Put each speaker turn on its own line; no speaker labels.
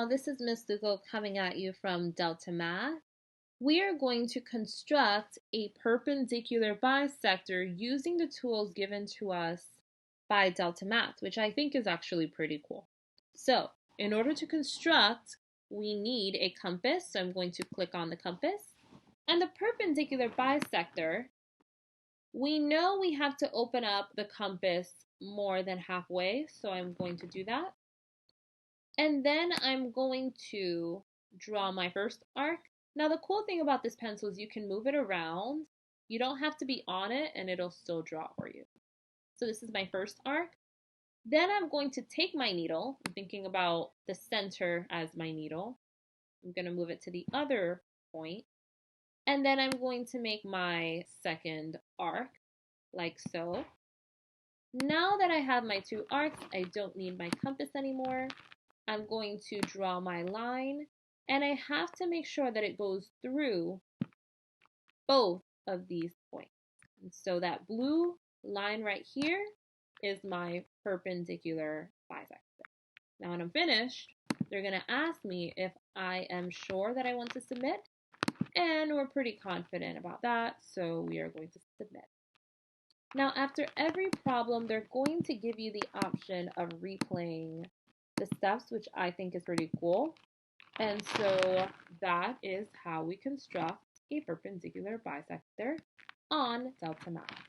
This is Ms. Lugo coming at you from Delta Math. We are going to construct a perpendicular bisector using the tools given to us by Delta Math, which I think is actually pretty cool. So, in order to construct, we need a compass. So I'm going to click on the compass. And the perpendicular bisector, we know we have to open up the compass more than halfway, so I'm going to do that. And then I'm going to draw my first arc. Now the cool thing about this pencil is you can move it around. You don't have to be on it and it'll still draw for you. So this is my first arc. Then I'm going to take my needle, I'm thinking about the center as my needle. I'm going to move it to the other point. And then I'm going to make my second arc, like so. Now that I have my two arcs, I don't need my compass anymore. I'm going to draw my line, and I have to make sure that it goes through both of these points. And so that blue line right here is my perpendicular bisector. Now when I'm finished, they're going to ask me if I am sure that I want to submit, and we're pretty confident about that, so we are going to submit. Now after every problem, they're going to give you the option of replaying the steps, which I think is pretty cool. And so that is how we construct a perpendicular bisector on Delta Math.